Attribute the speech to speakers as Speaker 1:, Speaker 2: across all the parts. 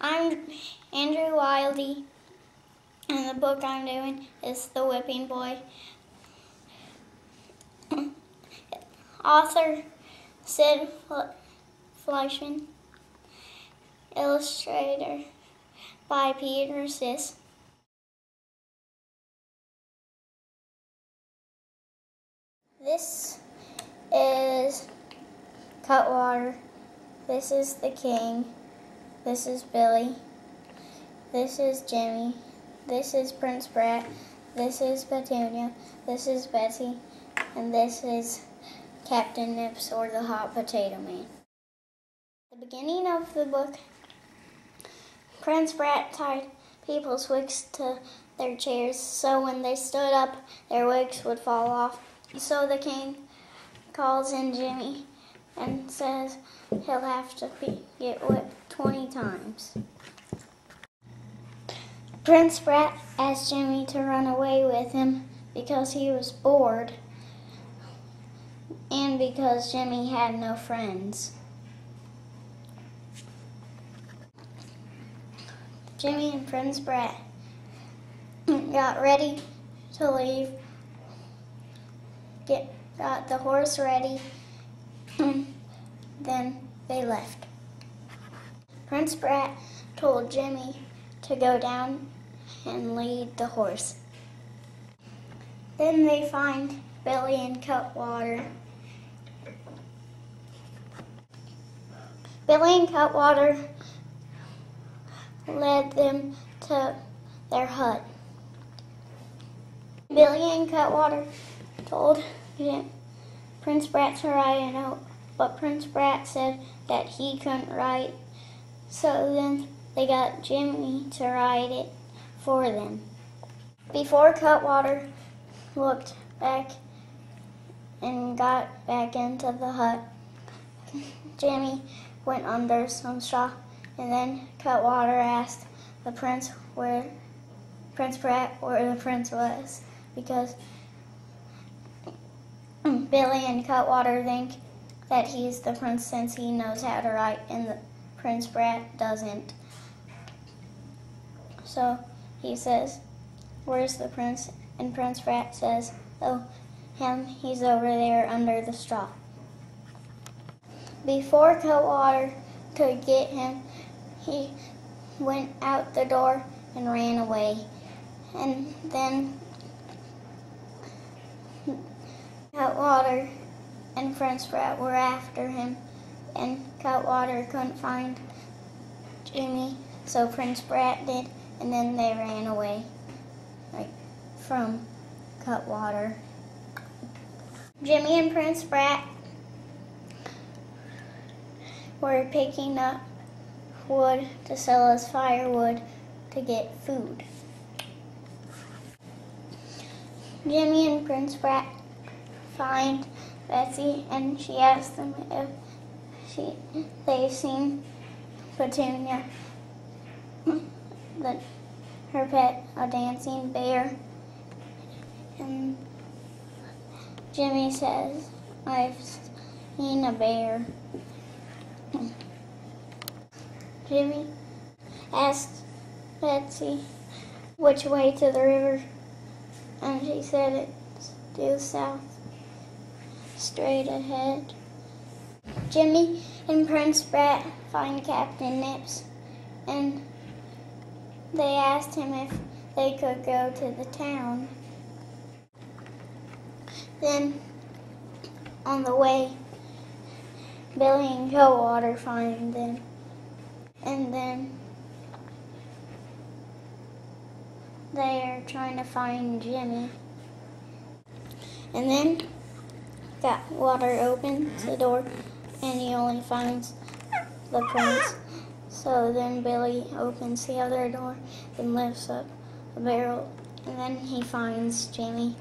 Speaker 1: I'm Andrew Wildey, and the book I'm doing is The Whipping Boy. Author Sid Fleischman. Illustrator by Peter Sis. This is Cutwater. This is the King. This is Billy. This is Jimmy. This is Prince Brat. This is Petunia. This is Betsy. And this is Captain Nips, or the Hot Potato Man. At the beginning of the book, Prince Brat tied people's wigs to their chairs, so when they stood up, their wigs would fall off. So the King calls in Jimmy and says he'll have to get whipped 20 times. Prince Brat asked Jimmy to run away with him because he was bored and because Jimmy had no friends. Jimmy and Prince Brat got ready to leave, got the horse ready, and then they left. Prince Brat told Jimmy to go down and lead the horse. Then they find Billy and Cutwater. Billy and Cutwater led them to their hut. Billy and Cutwater told Prince Brat to write a note, but Prince Brat said that he couldn't write, so then they got Jimmy to write it for them. Before Cutwater looked back and got back into the hut, Jimmy went under some straw, and then Cutwater asked the Prince Brat where the prince was, because Billy and Cutwater think that he's the prince since he knows how to write and the Prince Brat doesn't. So he says, "Where's the prince?" And Prince Brat says, "Oh, he's over there under the straw." Before Cutwater could get him, he went out the door and ran away. And then Cutwater and Prince Brat were after him, and Cutwater couldn't find Jimmy, so Prince Brat did, and then they ran away from Cutwater. Jimmy and Prince Brat were picking up wood to sell as firewood to get food. Jimmy and Prince Brat find Betsy, and she asked them if they've seen Petunia, her pet, a dancing bear. And Jimmy says, "I've seen a bear." Jimmy asked Betsy which way to the river, and she said it's due south, straight ahead. Jimmy and Prince Brat find Captain Nips, and they asked him if they could go to the town. Then, on the way, Billy and Cutwater find them, and then they are trying to find Jimmy. And then Cutwater opens the door, and he only finds the prince. So then Billy opens the other door and lifts up the barrel, and then he finds Jimmy.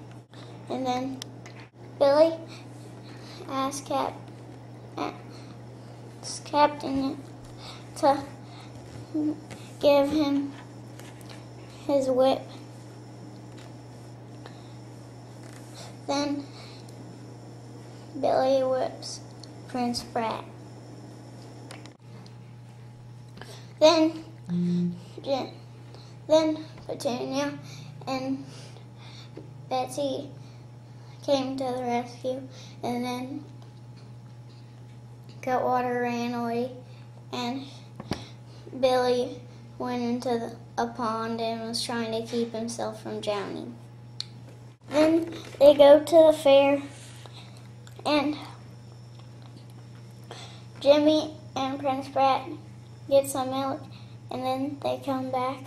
Speaker 1: And then Billy asks Captain to give him his whip. Then Billy whips Prince Brat. Then Then Petunia and Betsy came to the rescue, and then Cutwater ran away, and Billy went into a pond and was trying to keep himself from drowning. Then they go to the fair, and Jimmy and Prince Brat get some milk, and then they come back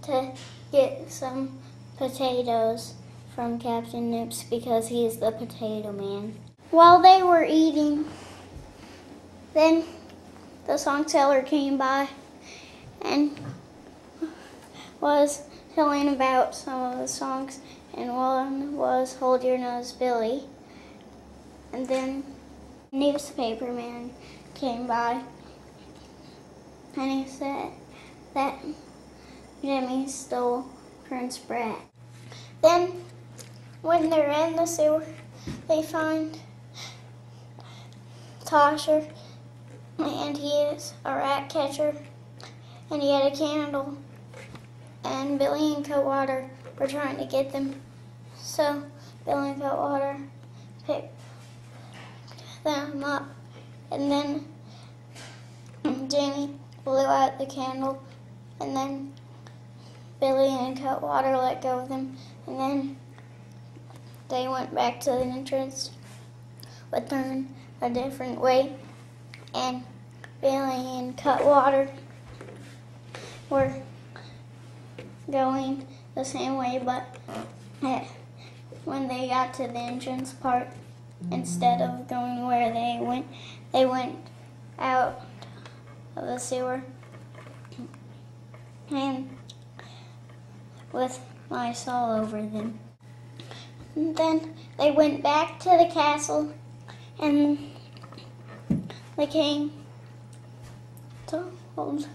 Speaker 1: to get some potatoes from Captain Nips because he's the potato man. While they were eating, then the song teller came by and was telling about some of the songs, and one was Hold Your Nose, Billy. And then newspaper man came by and he said that Jimmy stole Prince Brat. Then when they're in the sewer, they find Tosher, and he is a rat catcher, and he had a candle, and Billy and Cutwater were trying to get them. So Billy and Cutwater picked them up, and then Jimmy blew out the candle, and then Billy and Cutwater let go of them, and then they went back to the entrance, but turned a different way, and Billy and Cutwater were going the same way, but when they got to the entrance part, instead of going where they went out of the sewer, and with mice all over them. And then they went back to the castle, and the king told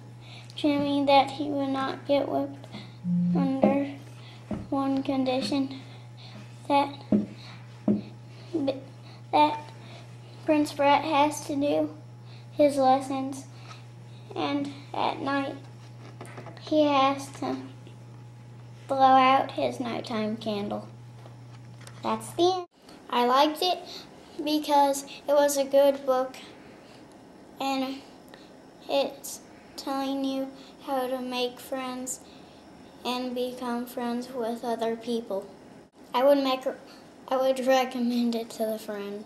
Speaker 1: Jimmy that he would not get whipped under one condition, that Prince Brat has to do his lessons, and at night he has to blow out his nighttime candle. That's the end. I liked it because it was a good book, and it's telling you how to make friends and become friends with other people. I would recommend it to a friend.